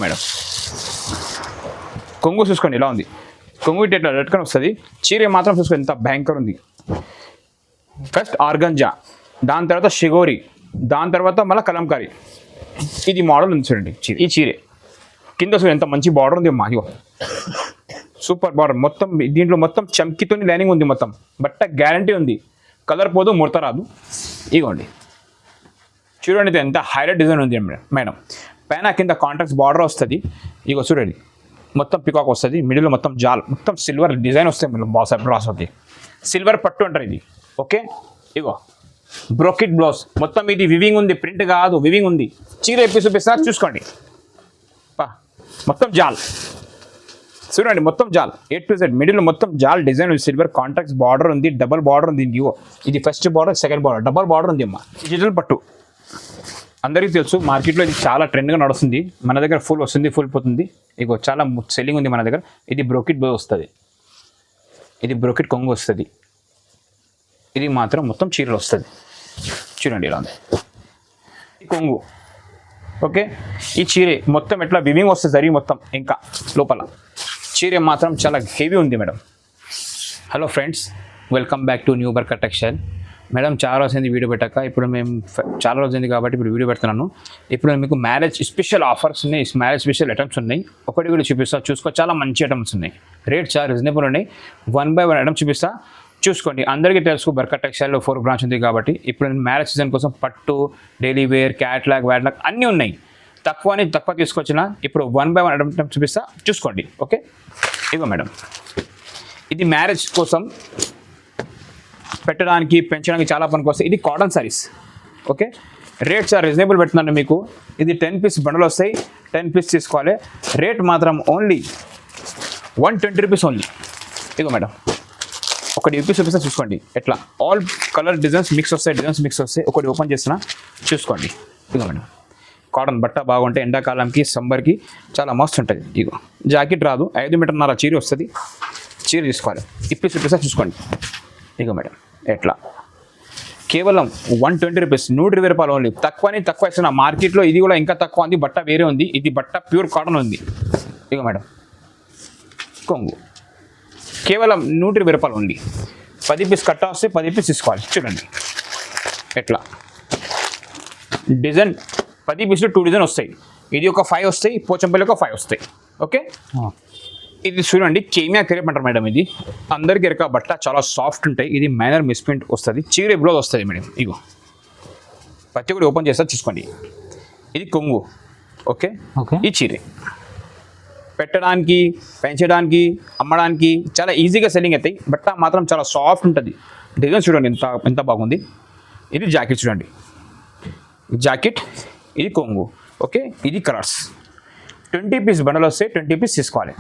Madam కొంగు చూసుకోండి ఇలా ఉంది. కొంగు ఇట్లా రెడ్కొని వస్తుంది. చీర మాత్రం చూసుకోండి ఎంత భయంకర ఉంది. ఫస్ట్ ఆర్గంజా, దాని తర్వాత షిగోరి, దాని తర్వాత మళ్ళీ కలంకారీ. ఇది మోడల్ ఉంది చూడండి చీర. ఈ చీరే కింద చూడండి ఎంత మంచి బార్డర్ ఉంది అమ్మా. ఇగో సూపర్ బార్డర్ మొత్తం. దీంట్లో మొత్తం చమ్కితోని లైనింగ్ ఉంది మొత్తం. బట్ట గ్యారంటీ ఉంది, కలర్ పోదు, ముడత రాదు. ఇగోండి చూడండి ఎంత హైలైట్ డిజైన్ ఉంది మేడం. పైన కింద కాంట్రాక్ట్స్ బార్డర్ వస్తుంది. ఇగో చూడండి మొత్తం పికాక్ వస్తుంది. మిడిల్లో మొత్తం జాల్, మొత్తం సిల్వర్ డిజైన్ వస్తుంది. మీరు బ్రాస్ అవుతుంది, సిల్వర్ పట్టు అంటారు ఇది. ఓకే, ఇగో బ్రోకెట్ బ్లౌజ్ మొత్తం. ఇది వివింగ్ ఉంది, ప్రింట్ కాదు, వివింగ్ ఉంది. చీర ఎప్పి చూపిస్తా చూసుకోండి. మొత్తం జాల్ చూడండి, మొత్తం జాల్ A to Z. మిడిల్ మొత్తం జాల్ డిజైన్ ఉంది. సిల్వర్ కాంట్రాక్ట్స్ బార్డర్ ఉంది, డబల్ బార్డర్ ఉంది. ఇగో ఇది first border, second border, double border ఉంది అమ్మా. డిజిటల్ పట్టు అందరికీ తెలుసు, మార్కెట్లో ఇది చాలా ట్రెండ్గా నడుస్తుంది. మన దగ్గర ఫుల్ వస్తుంది, ఫుల్ పోతుంది. ఇగో చాలా సెల్లింగ్ ఉంది మన దగ్గర. ఇది బ్రోకెట్ బ్లౌజ్ వస్తుంది, ఇది బ్రోకెట్ కొంగు వస్తుంది. ఇది మాత్రం మొత్తం చీరలు వస్తుంది. చూడండి ఇలా ఉంది కొంగు. ఓకే, ఈ చీరే మొత్తం ఎట్లా వివింగ్ వస్తుంది జరిగి మొత్తం. ఇంకా లోపల చీర మాత్రం చాలా హెవీ ఉంది madam. Hello friends, welcome back to new బర్కర్ టెక్స్టైల్. మేడం చాలా రోజులైంది వీడియో పెట్టాక, ఇప్పుడు మేము చాలా రోజులైంది కాబట్టి ఇప్పుడు వీడియో పెడుతున్నాను. ఇప్పుడు మీకు మ్యారేజ్ స్పెషల్ ఆఫర్స్ ఉన్నాయి, మ్యారేజ్ స్పెషల్ ఐటమ్స్ ఉన్నాయి. ఒకటి కూడా చూపిస్తా, చూసుకో. చాలా మంచి ఐటమ్స్ ఉన్నాయి, రేట్ చాలా రీజనబుల్ ఉన్నాయి. 1 by 1 ఐటమ్ చూపిస్తా, చూసుకోండి. అందరికీ తెలుసు బర్కర్ టెక్స్టైల్లో 4 బ్రాంచ్ ఉంది కాబట్టి ఇప్పుడు నేను మ్యారేజ్ సీజన్ కోసం పట్టు, డైలీ వేర్, క్యాట్లాగ్, వ్యాట్లాగ్ అన్నీ ఉన్నాయి. తక్కువ తీసుకొచ్చిన. ఇప్పుడు 1 by 1 ఐటమ్ చూపిస్తా, చూసుకోండి. ఓకే, ఇగో మేడం, ఇది మ్యారేజ్ కోసం పెట్టడానికి, పెంచడానికి చాలా పనికి వస్తాయి. ఇది కాటన్ సారీస్. ఓకే, రేట్స్ చాలా రీజనబుల్ పెడుతున్నాను మీకు. ఇది 10 పీస్ బండలు వస్తాయి, 10 పీస్ తీసుకోవాలి. రేట్ మాత్రం ఓన్లీ 120 రూపీస్ ఓన్లీ. ఇగో మేడం, ఒకటి యూపీస్ చూపిస్తా చూసుకోండి. ఎట్లా ఆల్ కలర్ డిజైన్స్ మిక్స్ వస్తాయి. ఒకటి ఓపెన్ చేస్తున్నా చూసుకోండి. ఇగో మేడం, కాటన్ బట్ట బాగుంటాయి. ఎండాకాలంకి, సమ్మర్కి చాలా మస్తు ఉంటుంది. ఇగో జాకెట్ రాదు, 5 మీటర్న్నర చీర వస్తుంది. చీర తీసుకోవాలి. ఇప్పి చూపిస్తా చూసుకోండి. ఇగో మేడం, ఎట్లా కేవలం 120 రూపీస్, 120 రూపాయలు ఓన్లీ. తక్కువ ఇస్తున్నా. మార్కెట్లో ఇది కూడా ఇంకా తక్కువ ఉంది. బట్ట వేరే ఉంది, ఇది బట్ట ప్యూర్ కాటన్ ఉంది. ఇగో మేడం, కొంగు కేవలం 120 రూపాయలు ఓన్లీ. 10 పీస్ కట్ట వస్తే 10 పీస్ తీసుకోవాలి. చూడండి ఎట్లా డిజైన్. 10 పీసులు 2 డిజైన్ వస్తాయి. ఇది ఒక 5 వస్తాయి, పోచంపల్లి ఒక 5 వస్తాయి. ఓకే, ఇది చూడండి కేమియా క్రేప్ అంటారు మేడం. ఇది అందరికీ ఎరక బట్ట, చాలా సాఫ్ట్ ఉంటాయి. ఇది మైనర్ మిస్ప్రింట్ వస్తుంది. చీర బ్లౌజ్ వస్తుంది మేడం. ఇగో ప్రతి ఒక్కటి ఓపెన్ చేస్తా చూసుకోండి. ఇది కొంగు. ఓకే, ఈ చీరే పెట్టడానికి, పెంచడానికి, అమ్మడానికి చాలా ఈజీగా సెల్లింగ్ అవుతాయి. బట్ట మాత్రం చాలా సాఫ్ట్ ఉంటుంది. డిజైన్ చూడండి ఎంత బాగుంది. ఇది జాకెట్ చూడండి, జాకెట్. ఇది కొంగు. ఓకే, ఇది కలర్స్. 20 పీస్ బండలు వస్తే 20 పీస్ తీసుకోవాలి.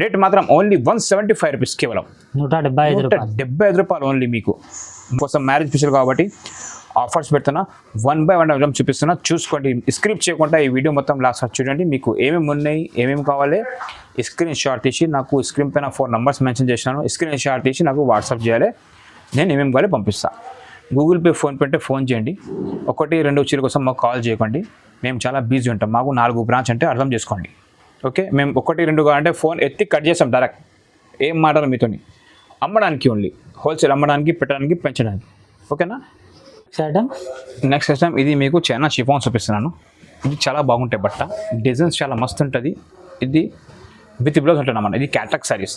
రేట్ మాత్రం ఓన్లీ 175 రూపీస్, కేవలం 175 రూపాయలు ఓన్లీ. మీకు కోసం మ్యారేజ్ స్పెషల్ కాబట్టి ఆఫర్స్ పెడుతున్నా. 1 by 1 ఐటమ్ చూపిస్తున్నా, చూసుకోండి. స్క్రిప్ట్ చేయకుండా ఈ వీడియో మొత్తం లాస్ట్ చూడండి. మీకు ఏమేమి ఉన్నాయి, ఏమేమి కావాలి స్క్రీన్ షాట్ తీసి నాకు స్క్రీన్ పైన 4 నెంబర్స్ మెన్షన్ చేసినాను. స్క్రీన్ షాట్ తీసి నాకు వాట్సాప్ చేయాలి. నేను ఏమేమి కావాలి పంపిస్తాను. గూగుల్ పే, ఫోన్పే అంటే ఫోన్ చేయండి. 1, 2 చీర కోసం మాకు కాల్ చేయకండి. మేము చాలా బిజీ ఉంటాం. మాకు 4 బ్రాంచ్ అంటే అర్థం చేసుకోండి. ఓకే, మేము 1, 2 కావాలంటే ఫోన్ ఎత్తి కట్ చేస్తాం డైరెక్ట్. ఏం మాటలు మీతోని. అమ్మడానికి ఓన్లీ, హోల్సేల్ అమ్మడానికి, పెట్టడానికి, పెంచడానికి. ఓకేనా. నెక్స్ట్ ఐటమ్ ఇది మీకు చైనా షిఫాన్ చూపిస్తున్నాను. ఇది చాలా బాగుంటాయి బట్ట, డిజైన్స్ చాలా మస్తు ఉంటుంది. ఇది విత్ బ్లౌజ్ ఉంటుంది అన్నమాట. ఇది క్యాటలాగ్ సారీస్.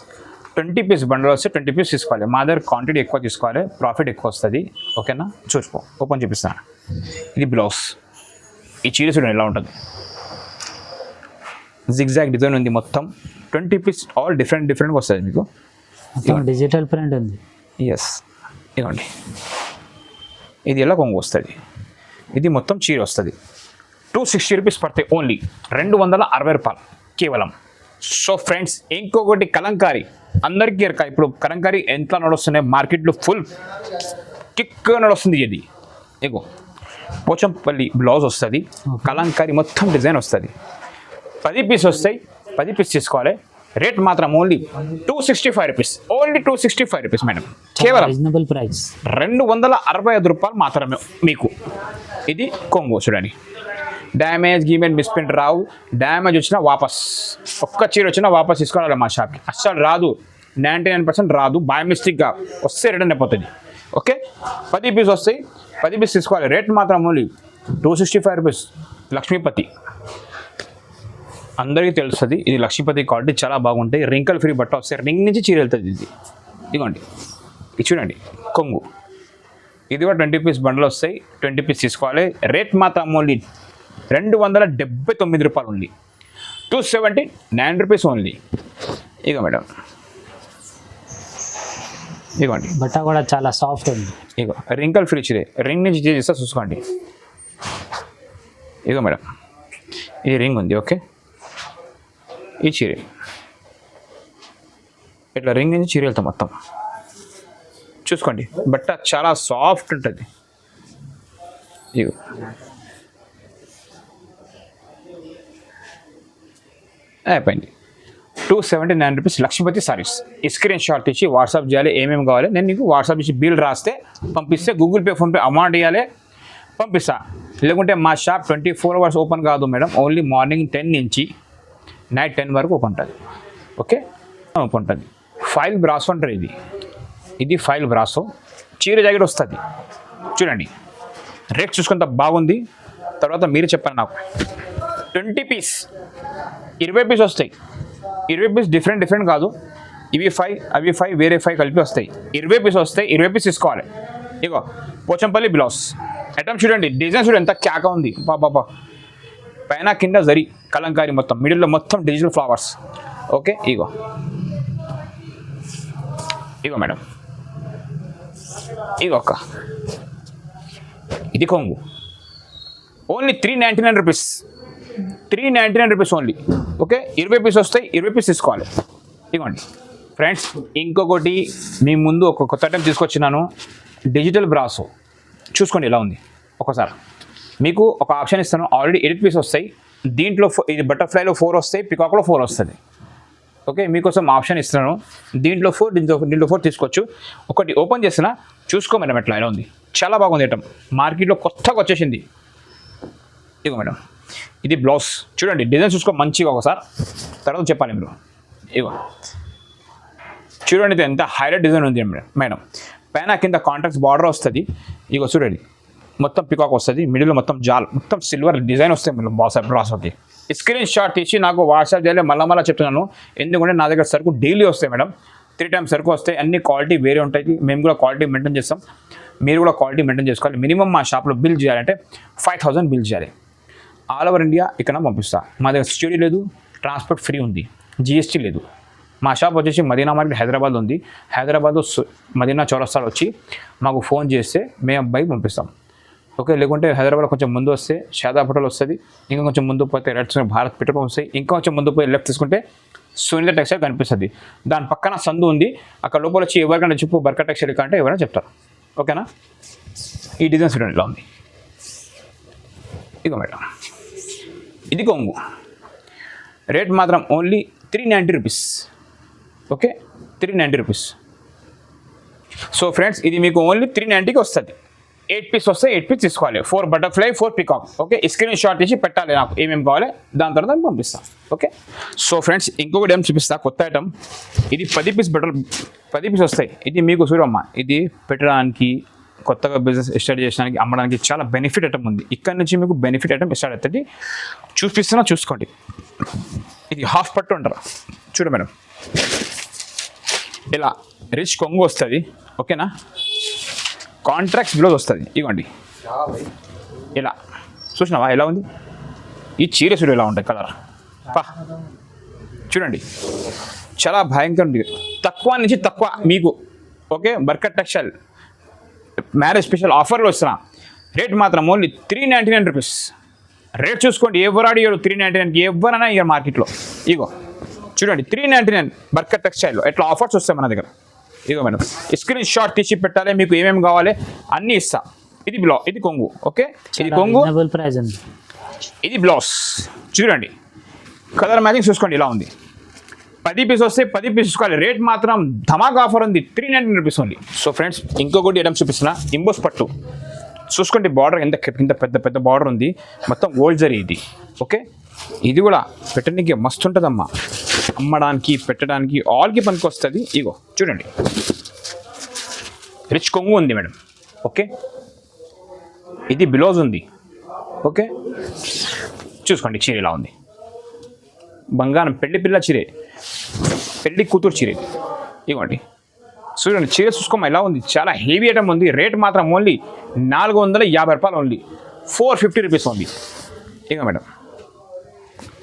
20 పీస్ బండల్ వస్తే 20 పీస్ తీసుకోవాలి. మా దగ్గర క్వాంటిటీ ఎక్కువ తీసుకోవాలి, ప్రాఫిట్ ఎక్కువ వస్తుంది. ఓకేనా, చూసుకో. ఓపెన్ చూపిస్తాను. ఇది బ్లౌజ్. ఈ చీర చూడండి ఎలా ఉంటుంది. జిగ్జాగ్ డిజైన్ ఉంది మొత్తం. 20 పీస్ ఆల్ డిఫరెంట్గా వస్తుంది మీకు. డిజిటల్ ప్రింట్ ఉంది. ఎస్, ఇదిగోండి. ఇది ఎలా కొంగు వస్తుంది. ఇది మొత్తం చీర వస్తుంది. 260 రూపీస్ పడతాయి ఓన్లీ. 260 రూపాయలు కేవలం. సో ఫ్రెండ్స్, ఇంకొకటి కలంకారీ. అందరికీ ఎరక ఇప్పుడు కలంకారీ ఎంత నడుస్తున్నాయి మార్కెట్లో, ఫుల్ కిక్ నడుస్తుంది. ఇది ఇగో పోచంపల్లి బ్లౌజ్ వస్తుంది. కలంకారీ మొత్తం డిజైన్ వస్తుంది. 10 పీస్ వస్తాయి, 10 పీస్ తీసుకోవాలి. రేట్ మాత్రం only 265 rupees. Only 265 rupees madam, కేవలం రీజనబుల్ ప్రైస్. 265 రూపాయలు మాత్రమే మీకు. ఇది కొంగు చూడండి. డ్యామేజ్ గీమేజ్ మిస్ప్రింట్ రావు. డ్యామేజ్ వచ్చినా వాపస్, ఒక్క చీర వచ్చినా వాపస్ తీసుకోవాలి మా షాప్కి. అస్సలు రాదు, 99% రాదు. బై మిస్టేక్గా వస్తే రిటర్న్ అయిపోతుంది. ఓకే, 10 పీస్ వస్తాయి, 10 పీస్ తీసుకోవాలి. రేట్ మాత్రం ఓన్లీ 265 రూపీస్. లక్ష్మీపతి అందరికీ తెలుస్తుంది, ఇది లక్ష్మీపతి క్వాలిటీ చాలా బాగుంటాయి. రింకల్ ఫ్రీ బట్ట వస్తాయి, రింగ్ నుంచి చీర వెళ్తుంది ఇది. ఇదిగోండి, ఇది చూడండి కొంగు. ఇది కూడా 20 పీస్ బండ్లు వస్తాయి, 20 పీస్ తీసుకోవాలి. రేట్ మాత్రం ఓన్లీ 279 రూపాయలు ఓన్లీ. 279 rupees only. ఇక మేడం ఇదిగోండి, బట్ట కూడా చాలా సాఫ్ట్ ఉంది. ఇగో రింకల్ ఫ్రీ చీర, రింగ్ నుంచి చేస్తా చూసుకోండి. ఇగో మేడం, ఇది రింగ్ ఉంది. ఓకే, ఈ చీర ఇట్లా రింగ్ నుంచి చీర వెళ్తాం మొత్తం. చూసుకోండి, బట్ట చాలా సాఫ్ట్ ఉంటుంది. ఇగో అయిపోయింది. 279 రూపీస్ లక్ష్మీపతి సారీస్. ఈ స్క్రీన్ షాట్ తీసి వాట్సాప్ చేయాలి, ఏమేమి కావాలి నేను నీకు వాట్సాప్ చేసి బిల్ రాస్తే పంపిస్తే, గూగుల్ పే ఫోన్పే అమౌంట్ ఇవ్వాలి పంపిస్తా. లేకుంటే మా షాప్ 24 అవర్స్ ఓపెన్ కాదు మేడం, ఓన్లీ మార్నింగ్ 10 నుంచి నైట్ 10 వరకు ఓపెన్ ఉంటుంది. ఓకే, ఓపెన్ ఉంటుంది. ఫైల్ బ్రాసో అంటారు ఇది. ఇది ఫైల్ బ్రాసో, చీర జాకెట్ వస్తుంది. చూడండి, రేట్ చూసుకుంత బాగుంది. తర్వాత మీరు చెప్పండి నాకు. 20 పీస్ 20 పీస్ వస్తాయి. 20 పీస్ డిఫరెంట్ కాదు, ఇవి 5 అవి 5 వేరే 5 కలిపి వస్తాయి. 20 పీస్ వస్తాయి, 20 పీస్ తీసుకోవాలి. ఇగో పోచంపల్లి బ్లౌజ్ ఐటమ్ చూడండి, డిజైన్ చూడండి ఎంత క్యాక ఉంది. బాబా, పైన కింద జరీ కలంకారీ మొత్తం, మిడిల్లో మొత్తం డిజిటల్ ఫ్లవర్స్. ఓకే, ఇగో మేడం, ఇగో అక్క, ఇది కొంగు. Only 399 rupees. 399 rupees only. Okay, 20 piece వస్తాయి, 20 పీస్ తీసుకోవాలి. ఇవ్వండి ఫ్రెండ్స్, ఇంకొకటి మీ ముందు ఒక కొత్త ఐటమ్ తీసుకొచ్చినాను, డిజిటల్ బ్రాసో. చూసుకోండి ఎలా ఉంది ఒకసారి. మీకు ఒక ఆప్షన్ ఇస్తాను, ఆల్రెడీ 8 పీస్ వస్తాయి. దీంట్లో ఇది బటర్ఫ్లైలో 4 వస్తాయి, పికాక్లో 4 వస్తుంది. ఓకే, మీకోసం ఆప్షన్ ఇస్తున్నాను, దీంట్లో 4 దీంట్లో 4 తీసుకోవచ్చు. ఒకటి ఓపెన్ చేస్తున్నా, చూసుకో మేడం ఎట్లా ఎలా ఉంది. చాలా బాగుంది ఐటమ్, మార్కెట్లో కొత్తగా వచ్చేసింది. ఇగో మేడం, ఇది బ్లౌజ్ చూడండి, డిజైన్ చూసుకో మంచిగా ఒకసారి, తర్వాత చెప్పాలి మీరు. ఇగో చూడండి, ఇది ఎంత హైలైట్ డిజైన్ ఉంది మేడం. పైన కింద కాంట్రాక్ట్స్ బార్డర్ వస్తుంది. ఇగో చూడండి, మొత్తం పికాక్ వస్తుంది, మిడిల్లో మొత్తం జాల్, మొత్తం సిల్వర్ డిజైన్ వస్తాయి మేడం. బ్రాసోకి స్క్రీన్ షాట్ తీసి నాకు వాట్సాప్ చేయాలి. మళ్ళీ చెప్తున్నాను, ఎందుకంటే నా దగ్గర సరుకు డైలీ వస్తాయి మేడం, 3 టైమ్స్ సరుకు వస్తాయి. అన్ని క్వాలిటీ వేరే ఉంటాయి, మేము కూడా క్వాలిటీ మెయింటైన్ చేస్తాం, మీరు కూడా క్వాలిటీ మెయింటైన్ చేసుకోవాలి. మినిమం మా షాప్లో బిల్ చేయాలంటే 5000 బిల్ చేయాలి. ఆల్ ఓవర్ ఇండియా ఇక్కడ పంపిస్తా. మా దగ్గర స్టడీ లేదు, ట్రాన్స్పోర్ట్ ఫ్రీ ఉంది, జిఎస్టీ లేదు. మా షాప్ వచ్చేసి మదీనా మార్కెట్ హైదరాబాద్ ఉంది. హైదరాబాద్ మదీనా చౌరస్తాలో వచ్చి మాకు ఫోన్ చేస్తే మేము అబ్బాయి పంపిస్తాం. ఓకే, లేకుంటే హైదరాబాద్ కొంచెం ముందు వస్తే షాదాబ్ హోటల్ వస్తుంది, ఇంకా కొంచెం ముందు పోతే right side Bharat petrol pump వస్తాయి, ఇంకా కొంచెం ముందు పోయి లెఫ్ట్ తీసుకుంటే సునీత టెక్స్టైల్ కనిపిస్తుంది. దాని పక్కన సందు ఉంది, అక్కడ లోపల వచ్చి ఎవరికైనా చెప్పు బర్కా టెక్స్టైల్ అంటే ఎవరైనా చెప్తారు. ఓకేనా, ఈ డిజైన్ చూడండి ఇలా ఉంది. ఇగో మేడం, ఇది కొంగు. రేట్ మాత్రం only 390 rupees. Okay, 390 rupees. So friends, ఇది మీకు ఓన్లీ 390కి వస్తుంది. 8 పీస్ వస్తే 8 పీస్ తీసుకోవాలి. 4 butterfly, 4 peacock. Okay, screen shot ఇచ్చి పెట్టాలి నాకు ఏమేమి కావాలి, దాని తర్వాత పంపిస్తాను. ఓకే, సో ఫ్రెండ్స్, ఇంకొకటి ఏం చూపిస్తా, కొత్త ఐటమ్. ఇది 10 పీస్ 10 పీస్ వస్తాయి. ఇది మీకు చూడమ్మా, ఇది పెట్టడానికి, కొత్తగా బిజినెస్ స్టార్ట్ చేయడానికి, అమ్మడానికి చాలా బెనిఫిట్ ఐటమ్ ఉంది. ఇక్కడ నుంచి మీకు బెనిఫిట్ ఐటమ్ స్టార్ట్ అవుతుంది. చూపిస్తున్నా చూసుకోండి. ఇది హాఫ్ పట్టు అంటారా, చూడ మేడం, ఇలా రిచ్ కొంగు వస్తుంది. ఓకేనా, కాంట్రాక్ట్స్ బ్లౌజ్ వస్తుంది. ఇవ్వండి ఇలా, చూసినావా ఎలా ఉంది. ఈ చీర చూడు ఎలా ఉంటాయి కలర్, చూడండి చాలా భయంకరం ఉంది. తక్కువ నుంచి తక్కువ మీకు. Okay, Barkat textile marriage special ఆఫర్లో వస్తున్నా. రేట్ మాత్రం ఓన్లీ 399 రూపీస్. రేట్ చూసుకోండి, ఎవరు అడిగాడు 399కి, ఎవరైనా ఇక మార్కెట్లో. ఇగో చూడండి, 399 బర్కత్ టెక్స్టైల్లో ఎట్లా ఆఫర్స్ వస్తాయి మన దగ్గర. ఇగో మేడం, స్క్రీన్ షాట్ తీసి పెట్టాలి, మీకు ఏమేమి కావాలి అన్నీ ఇస్తా. ఇది కొంగు. ఓకే, ఇది కొంగు, ప్రైస్ ఉంది. ఇది బ్లౌజ్ చూడండి, కలర్ మ్యాచింగ్ చూసుకోండి ఇలా ఉంది. 10 పీస్ వస్తే 10 పీస్ తీసుకోవాలి. రేట్ మాత్రం ధమాక్ ఆఫర్ ఉంది, 399 రూపీస్ ఉంది. సో ఫ్రెండ్స్, ఇంకొకటి ఐటమ్ చూపిస్తున్నా, ఇంబోస్ పట్టు. చూసుకోండి బార్డర్ ఎంత పెద్ద పెద్ద బార్డర్ ఉంది, మొత్తం ఓల్డ్ జరీ ఇది. ఓకే, ఇది కూడా పెట్టడానికి మస్తు ఉంటుందమ్మా, అమ్మడానికి పెట్టడానికి ఆల్కి పనికి వస్తుంది. ఇగో చూడండి, రిచ్ కొంగు ఉంది మేడం. ఓకే, ఇది బ్లౌజ్ ఉంది. ఓకే, చూసుకోండి చీర ఇలా ఉంది, బంగారం పెళ్లి పిల్ల చీరే, పెళ్లి కూతురు చీరే. ఇవ్వండి చూడండి, చీర చూసుకోమా ఎలా ఉంది, చాలా హెవీ ఐటమ్ ఉంది. రేట్ మాత్రం ఓన్లీ 450 రూపాయలు, ఓన్లీ 450 రూపీస్ ఓన్లీ. ఇక మేడం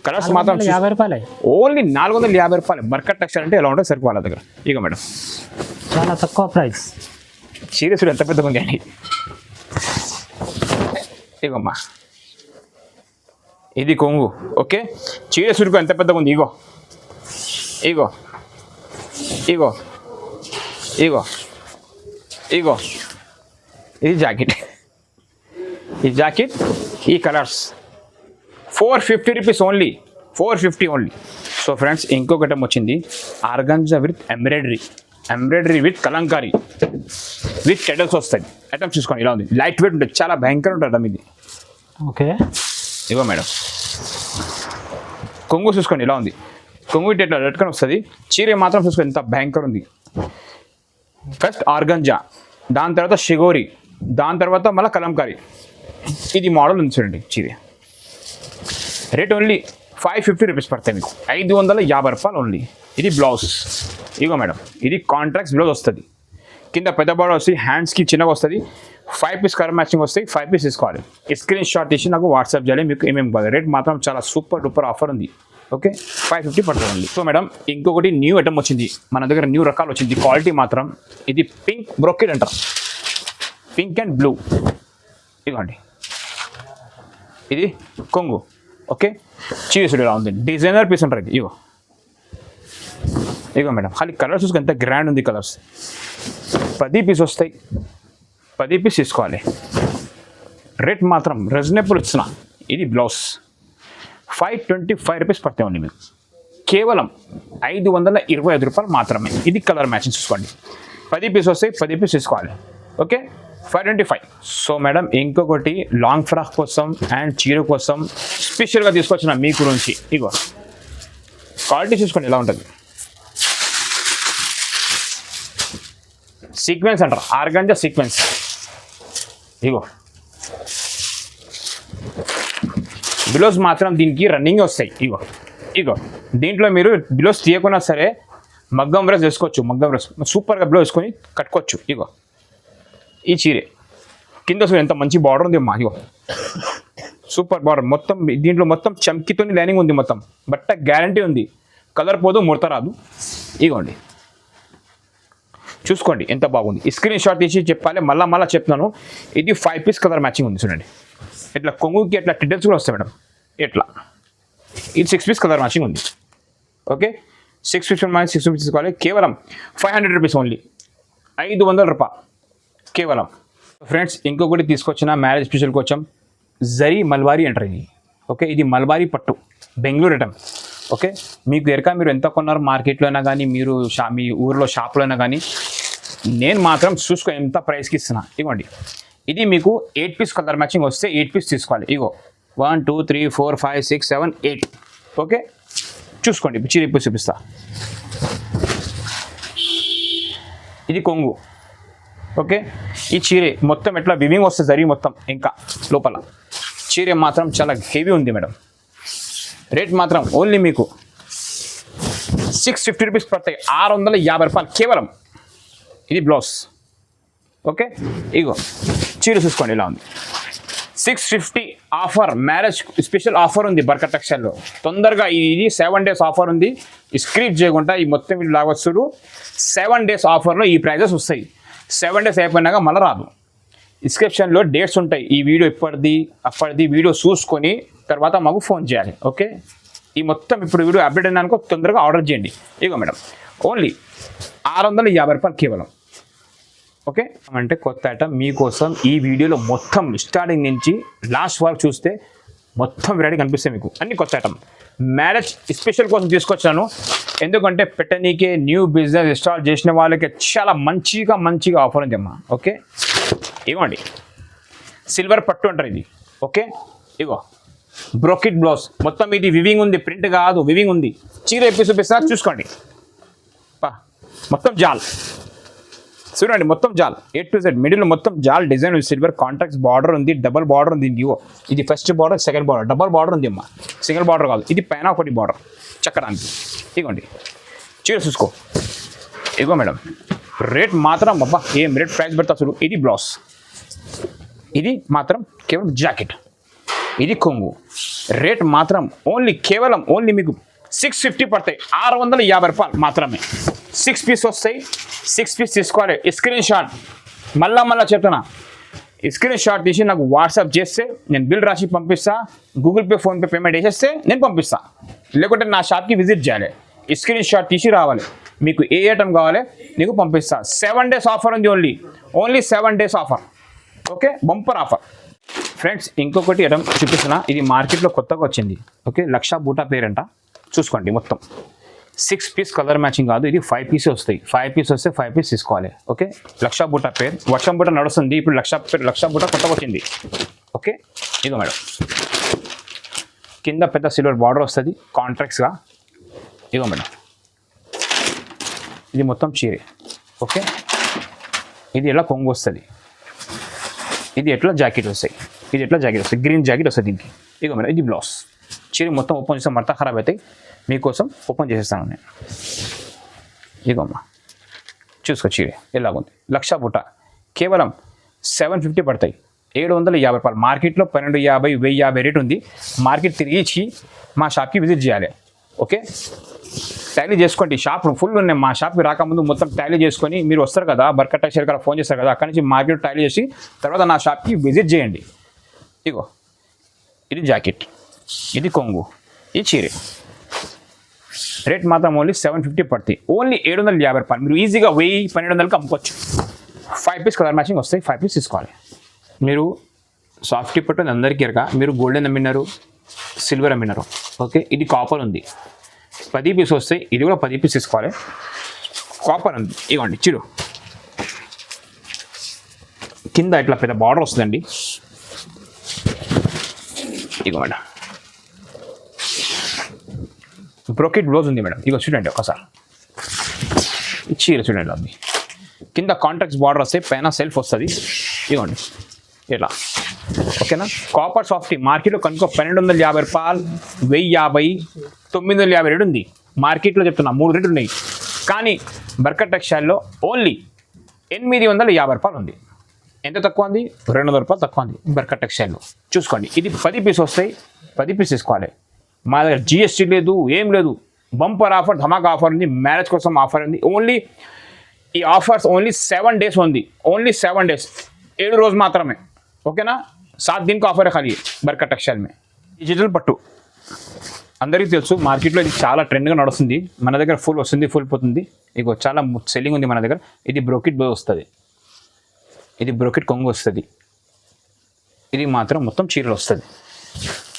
కలర్స్ మాత్రం 50 రూపాయలే, ఓన్లీ 450 రూపాయలు. బర్కట్ టెక్స్టైల్ అంటే ఎలా ఉంటుంది సరుకు వాళ్ళ దగ్గర. ఇక మేడం చాలా తక్కువ ప్రైస్. చీర చూడు ఎంత పెద్దగా ఉంది అని. ఇగమ్మా ఇది కొంగు. ఓకే, చీర సురుకు ఎంత పెద్దగా ఉంది. ఇగో ఇగో ఇగో ఇగో ఇగో ఇది జాకెట్, ఈ జాకెట్, ఈ colours 450 rupees only, 450 only. So friends ఇంకొకటి వచ్చింది organza with embroidery with kalamkari with టెటల్స్ వస్తాయి. ఐటమ్స్ చూసుకోండి ఇలా ఉంది, లైట్ వెయిట్ ఉంటుంది, చాలా భయంకరంగా ఉంటుంది ఐటమ్ ఇది. ఓకే, ఇగో మేడం కొంగు చూసుకోండి ఇలా ఉంది, కొంగు ఇట్లా రెడ్కొని వస్తుంది. చీర మాత్రం చూసుకోండి ఎంత భయంకరం ఉంది. ఫస్ట్ ఆర్గంజా, దాని తర్వాత షిగోరి, దాని తర్వాత మళ్ళీ కలంకారీ. ఇది మోడల్ ఉంది చూడండి చీర. రేట్ ఓన్లీ 550 రూపీస్ పడతాయి మీకు, 550 రూపాయలు ఓన్లీ. ఇది బ్లౌజ్. ఇగో మేడం ఇది కాంట్రాక్ట్స్ బ్లౌజ్ వస్తుంది, కింద పెద్ద బార్డర్ వస్తుంది, హ్యాండ్స్కి చిన్నగా వస్తుంది. 5 పీస్ కలర్ మ్యాచింగ్ వస్తాయి, 5 పీస్ తీసుకోవాలి. స్క్రీన్ షాట్ తీసి నాకు వాట్సాప్ చేయాలి మీకు ఏమేమి కావాలి. రేట్ మాత్రం చాలా సూపర్ డూపర్ ఆఫర్ ఉంది. ఓకే, 550 పడుతుంది. సో మేడం ఇంకొకటి న్యూ ఐటమ్ వచ్చింది మన దగ్గర, న్యూ రకాలు వచ్చింది. క్వాలిటీ మాత్రం ఇది పింక్ బ్రోకెడ్ అంటారు, పింక్ అండ్ బ్లూ. ఇదిగోండి ఇది కొంగు. ఓకే, చీర ఇలా ఉంది, డిజైనర్ పీస్ అంటారు ఇది. ఇగో మేడం ఖాళీ కలర్స్ చూసుకుని ఎంత గ్రాండ్ ఉంది. కలర్స్ 10 పీస్ వస్తాయి, 10 పీస్ తీసుకోవాలి. రేట్ మాత్రం రీజనబుల్ ఇచ్చిన. ఇది బ్లౌజ్ 525 రూపీస్ పడతాయి ఓన్లీ మీకు, కేవలం 525 రూపాయలు మాత్రమే. ఇది కలర్ మ్యాచింగ్ చూసుకోండి, 10 పీస్ వస్తాయి, 10 పీస్ తీసుకోవాలి. ఓకే, 525. సో మేడం ఇంకొకటి లాంగ్ ఫ్రాక్ కోసం అండ్ చీర కోసం స్పెషల్గా తీసుకొచ్చిన మీ గురించి. ఇగో క్వాలిటీ చూసుకోండి ఎలా ఉంటుంది. సీక్వెన్స్ అంటారు, ఆర్గాంజా సీక్వెన్స్. ఇగో బ్లౌజ్ మాత్రం దీనికి రన్నింగ్ వస్తాయి. ఇగో దీంట్లో మీరు బ్లౌజ్ తీయకున్నా సరే మగ్గం బ్లౌజ్ వేసుకోవచ్చు, మగ్గం బ్లౌజ్ సూపర్గా బ్లౌజ్ వేసుకొని కట్టుకోవచ్చు. ఇగో ఈ చీరే కింద ఎంత మంచి బార్డర్ ఉంది అమ్మా. ఇగో సూపర్ బార్డర్, మొత్తం దీంట్లో మొత్తం చమ్కితోని లైనింగ్ ఉంది, మొత్తం బట్ట గ్యారంటీ ఉంది, కలర్ పోదు, ముడత రాదు. ఇగోండి చూసుకోండి ఎంత బాగుంది. స్క్రీన్ షాట్ తీసి చెప్పాలి, మళ్ళీ చెప్తున్నాను. ఇది 5 పీస్ కలర్ మ్యాచింగ్ ఉంది చూడండి. ఇట్లా కొంగుకి అట్లా టిడ్డల్స్ కూడా వస్తాయి మేడం. ఇట్లా ఇది 6 పీస్ కలర్ మ్యాచింగ్ ఉంది. ఓకే, 6 పీస్ మైనస్ 6 పీస్ తీసుకోవాలి. కేవలం 500 రూపీస్ ఓన్లీ, 500 రూపాయలు కేవలం. ఫ్రెండ్స్ ఇంకొకటి తీసుకొచ్చిన మ్యారేజ్ స్పెషల్ కొంచెం జరీ మల్బారీ అంటారు ఇది. ఓకే, ఇది మల్బారీ పట్టు, బెంగళూరు ఐటమ్. ఓకే, మీకు ఎరక మీరు ఎంత కొన్నారు మార్కెట్లో అయినా కానీ, మీరు మీ ఊరిలో షాప్లో అయినా కానీ, నేను మాత్రం చూసుకో ఎంత ప్రైస్కి ఇస్తున్నా. ఇవ్వండి ఇది మీకు 8 పీస్ కలర్ మ్యాచింగ్ వస్తే 8 పీస్ తీసుకోవాలి. ఇగో 1 2 3 4 5 6 7 8. ఓకే, చూసుకోండి చీర ఇప్పు చూపిస్తా. ఇది కొంగు. ఓకే, ఈ చీర మొత్తం ఎట్లా వివింగ్ వస్తుంది జరీ మొత్తం, ఇంకా లోపల చీర మాత్రం చాలా హెవీ ఉంది మేడం. రేట్ మాత్రం ఓన్లీ మీకు 650 రూపీస్ పడతాయి, 650 రూపాయలు కేవలం. ఇది బ్లౌజ్. ఓకే, ఇగో చీర చూసుకోండి ఇలా ఉంది, 650 ఆఫర్, మ్యారేజ్ స్పెషల్ ఆఫర్ ఉంది బర్కత్ టెక్స్టైల్లో. తొందరగా ఇది 7 డేస్ ఆఫర్ ఉంది, స్క్రీప్ చేయకుండా ఈ మొత్తం వీళ్ళు లాగొచ్చు. 7 డేస్ ఆఫర్లో ఈ ప్రైజెస్ వస్తాయి. 7 డేస్ అయిపోయినాక మళ్ళీ రాదు. డిస్క్రిప్షన్లో డేట్స్ ఉంటాయి, ఈ వీడియో ఇప్పటిది అప్పటిది వీడియో చూసుకొని తర్వాత మాకు ఫోన్ చేయాలి. ఓకే, ఈ మొత్తం ఇప్పుడు వీడియో అప్డేట్ అయినాకో తొందరగా ఆర్డర్ చేయండి. ఇగో మేడం ఓన్లీ 650 రూపాయలు కేవలం. ఓకే, అంటే కొత్త ఐటమ్ మీకోసం ఈ వీడియోలో మొత్తం స్టార్టింగ్ నుంచి లాస్ట్ వరకు చూస్తే మొత్తం వెరైటీ కనిపిస్తాయి మీకు, అన్ని కొత్త ఐటమ్. మ్యారేజ్ స్పెషల్ కోసం తీసుకొచ్చాను, ఎందుకంటే పెట్టనీకే న్యూ బిజినెస్ స్టార్ట్ చేసిన వాళ్ళకి చాలా మంచిగా ఆఫర్ ఉంది అమ్మా. ఓకే, ఇవ్వండి సిల్వర్ పట్టు అంటారు ఇది. ఓకే, ఇగో బ్రోకెట్ బ్లౌజ్, మొత్తం ఇది వివింగ్ ఉంది, ప్రింట్ కాదు, వివింగ్ ఉంది. చీర ఎప్పి చూపిస్తా చూసుకోండి. మొత్తం జాల్ చూడండి, మొత్తం జాల్ A to Z, మిడిల్ మొత్తం జాల్ డిజైన్ ఉంది. సిల్వర్ కాంట్రాక్ట్స్ బార్డర్ ఉంది, డబల్ బార్డర్ ఉంది. ఇగో ఇది first border, second border, double border ఉంది అమ్మా, సింగిల్ బార్డర్ కాదు. ఇది పైన ఒకటి బార్డర్ చక్కడానికి. ఇగోండి చీర చూసుకో. ఇగో మేడం, రేట్ మాత్రం అబ్బా ఏం రేట్ ప్రైస్ పెడతా చూడు. ఇది బ్లౌజ్, ఇది మాత్రం కేవలం జాకెట్, ఇది కొంగు. రేట్ మాత్రం ఓన్లీ మీకు 650 పడతాయి, 650 రూపాయలు మాత్రమే. 6 పీస్ వస్తాయి, 6 పీస్ తీసుకోవాలి. స్క్రీన్ షాట్ మళ్ళా చెప్తున్నా, స్క్రీన్ షాట్ తీసి నాకు వాట్సాప్ చేస్తే నేను బిల్ రాసి పంపిస్తా, గూగుల్ పే ఫోన్పే పేమెంట్ వేసేస్తే నేను పంపిస్తా. లేకుంటే నా షాప్కి విజిట్ చేయాలి, స్క్రీన్ షాట్ తీసి రావాలి. మీకు ఏ ఐటమ్ కావాలి నీకు పంపిస్తా. 7 days ఆఫర్ ఉంది, only 7 days offer. Okay, bumper offer. Friends ఇంకొకటి ఐటమ్ చూపిస్తున్నా, ఇది మార్కెట్లో కొత్తగా వచ్చింది. ఓకే, లక్ష బూటా పేరంట, చూసుకోండి. మొత్తం 6 పీస్ కలర్ మ్యాచింగ్ కాదు, ఇది 5 పీస్ వస్తాయి. 5 పీస్ వస్తే 5 పీస్ తీసుకోవాలి. ఓకే, లక్ష బూటా పేరు, వర్షం బూట నడుస్తుంది ఇప్పుడు. లక్ష బూట కొత్తగా వచ్చింది. ఓకే, ఇదో మేడం, కింద పెద్ద సిల్వర్ బార్డర్ వస్తుంది కాంట్రాక్ట్స్గా. ఇదో మేడం, ఇది మొత్తం చీరే. ఓకే, ఇది ఎలా కొంగు వస్తుంది, ఇది ఎట్లా జాకెట్ వస్తాయి, ఇది ఎట్లా జాకెట్ వస్తుంది, గ్రీన్ జాకెట్ వస్తుంది దీనికి. ఇగో మేడం, ఇది బ్లౌజ్. చీర మొత్తం ఓపెన్ చేస్తే మడత ఖరాబ్ అవుతాయి, మీకోసం ఓపెన్ చేసేస్తాను నేను. ఇగోమ్మా చూసుకో, చీర ఎలాగుంది. లక్ష బుట్ట కేవలం 750 పడతాయి, 750 రూపాయలు. మార్కెట్లో 1250, 1050 రేట్ ఉంది. మార్కెట్ తిరిగి మా షాప్కి విజిట్ చేయాలి. ఓకే, టాలీ చేసుకోండి. షాప్ ఫుల్ ఉన్నాయి, మా షాప్కి రాకముందు మొత్తం టాలీ చేసుకొని మీరు వస్తారు కదా, బర్కట్ షేర్ కదా ఫోన్ చేస్తారు కదా, అక్కడి నుంచి మార్కెట్ టాలీ చేసి తర్వాత నా షాప్కి విజిట్ చేయండి. ఇగో ఇది జాకెట్, ఇది కొంగు, ఇది చీరే. రేట్ మాత్రం ఓన్లీ 750 పడుతుంది, ఓన్లీ 750 రూపాయలు. మీరు ఈజీగా 1000-1200కి అమ్ముకోవచ్చు. 5 పీస్ కలర్ మ్యాచింగ్ వస్తాయి, 5 పీస్ తీసుకోవాలి. మీరు సాఫ్ట్ పట్టు అందరికీ ఎరక, మీరు గోల్డెన్ అమ్మినారు, సిల్వర్ అమ్మినారు. ఓకే, ఇది కాపర్ ఉంది, 10 పీస్ వస్తాయి, ఇది కూడా 10 పీస్ తీసుకోవాలి. కాపర్ ఉంది. ఇగోండి చిరు, కింద ఇట్లా పెద్ద బార్డర్ వస్తుందండి. ఇగో మేడం, బ్రోకెట్ బ్లౌజ్ ఉంది మేడం. ఇగో చూడండి ఒకసారి, చీర చూడండి, అది కింద కాంట్రాక్ట్స్ బార్డర్ వస్తాయి, పైన సెల్ఫ్ వస్తుంది. ఇగోండి ఇట్లా. ఓకేనా, కాపర్ సాఫ్టీ మార్కెట్లో కనుక్కో 1250 రూపాయలు, 1050, 950 రేటు ఉంది. మార్కెట్లో చెప్తున్నా 3 రేట్లు ఉన్నాయి, కానీ బర్కట్ టెక్స్టైల్లో ఓన్లీ 850 రూపాయలు ఉంది. ఎంత తక్కువ ఉంది? 200 రూపాయలు తక్కువ ఉంది బర్కట్ టెక్స్టైల్లో. చూసుకోండి, ఇది 10 పీస్ వస్తాయి, 10 పీస్ తీసుకోవాలి. మా దగ్గర జిఎస్టీ లేదు, ఏం లేదు. బంపర్ ఆఫర్, ధమాకా ఆఫర్ ఉంది, మ్యారేజ్ కోసం ఆఫర్ ఉంది. ఓన్లీ ఈ ఆఫర్స్ ఓన్లీ 7 days ఉంది, ఓన్లీ 7 days, 7 రోజు మాత్రమే. ఓకేనా, 7 दिन का ऑफर है खाली బర్కట్ టెక్స్టైల్ में. డిజిటల్ పట్టు అందరికీ తెలుసు, మార్కెట్లో ఇది చాలా ట్రెండ్గా నడుస్తుంది. మన దగ్గర ఫుల్ వస్తుంది, ఫుల్ పోతుంది. ఇగో చాలా సెల్లింగ్ ఉంది మన దగ్గర. ఇది బ్రోకెట్ బ్లౌజ్ వస్తుంది, ఇది బ్రోకెట్ కొంగు వస్తుంది, ఇది మాత్రం మొత్తం చీరలు వస్తుంది.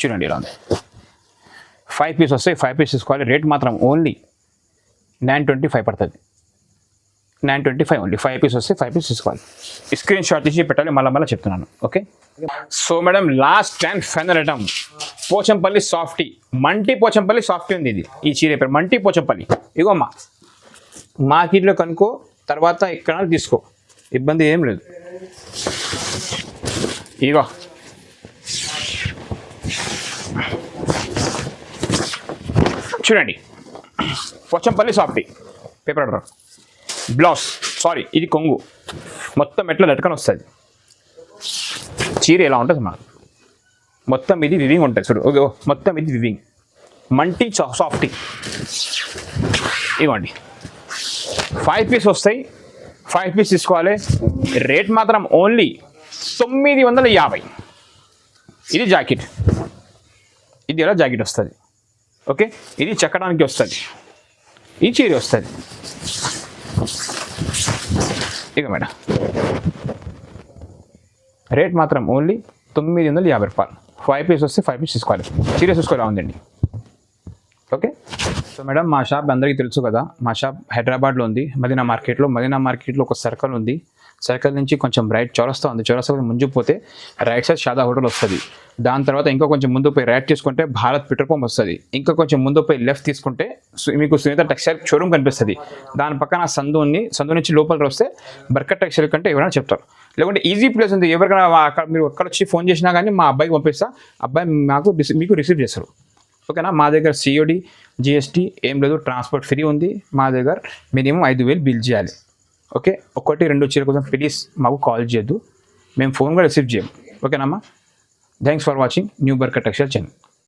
చూడండి ఇలా ఉంది. 5 పీస్ వస్తాయి, 5 పీస్ తీసుకోవాలి. రేట్ మాత్రం ఓన్లీ 925 పడుతుంది, 925 ఓన్లీ. 5 పీస్ వస్తే 5 పీస్ తీసుకోవాలి. స్క్రీన్ షాట్ తీసి పెట్టాలి, మళ్ళీ చెప్తున్నాను. Okay, so madam last and final item Pochampally softy, మంటి పోచంపల్లి సాఫ్టీ ఉంది. ఇది ఈ చీర పేరు మంటి పోచంపల్లి. ఇగో అమ్మా, మార్కెట్లో కనుక్కో, తర్వాత ఇక్కడ తీసుకో, ఇబ్బంది ఏం లేదు. ఇగో చూడండి, Pochampally softy paper order blouse, sari ఇది కొంగు, మొత్తం ఎట్లా లట్కని వస్తుంది. చీర ఎలా ఉంటుంది మాకు, మొత్తం ఇది వివింగ్ ఉంటుంది చూడు. ఓకే, మొత్తం ఇది వివింగ్, మంటి సాఫ్టీ. ఇవ్వండి 5 పీస్ వస్తాయి, 5 పీస్ తీసుకోవాలి. రేట్ మాత్రం ఓన్లీ 950. ఇది జాకెట్, ఇది ఎలా జాకెట్ వస్తుంది. ఓకే, ఇది చెక్కడానికి వస్తుంది, ఈ చీర వస్తుంది. ఇక మేడం రేట్ మాత్రం ఓన్లీ 950 రూపాయలు. 5 పీస్ వస్తే 5 పీస్ తీసుకోవాలి. చీర చూసుకోవాలి ఉందండి. ఓకే, సో మేడం మా షాప్ అందరికీ తెలుసు కదా, మా షాప్ హైదరాబాద్లో ఉంది, మదీనా మార్కెట్లో ఒక సర్కిల్ ఉంది. సర్కిల్ నుంచి కొంచెం రైట్ చౌరస్తా ఉంది, చౌరస్తా కొంచెం ముందుకు పోతే రైట్ సైడ్ షాదా హోటల్ వస్తుంది. దాని తర్వాత ఇంకా కొంచెం ముందు పోయి రైట్ తీసుకుంటే భారత్ పెట్రోల్ పంప్ వస్తుంది. ఇంకా కొంచెం ముందు పోయి లెఫ్ట్ తీసుకుంటే మీకు సునీత టెక్స్టైల్ షోరూమ్ కనిపిస్తుంది. దాని పక్కన సందు ఉంది, సందు నుంచి లోపలికి వస్తే బర్కత్ టెక్స్టైల్ కంటే ఎవరైనా చెప్తారు. లేకుంటే ఈజీ ప్లేస్ ఉంది, ఎవరికైనా అక్కడ మీరు ఎక్కడ వచ్చి ఫోన్ చేసినా కానీ మా అబ్బాయికి పంపిస్తా, అబ్బాయి మీకు రిసీవ్ చేస్తారు. ఓకేనా. మా దగ్గర సిఓడి జిఎస్టీ ఏం లేదు, ట్రాన్స్పోర్ట్ ఫ్రీ ఉంది. మా దగ్గర మినిమం 5,000 బిల్ చేయాలి. ఓకే. 1-2 చీర కోసం ప్లీజ్ మాకు కాల్ చేయొద్దు, మేము ఫోన్ కూడా రిసీవ్ చేయం. ఓకేనమ్మా. Thanks for watching new Barkat textile channel.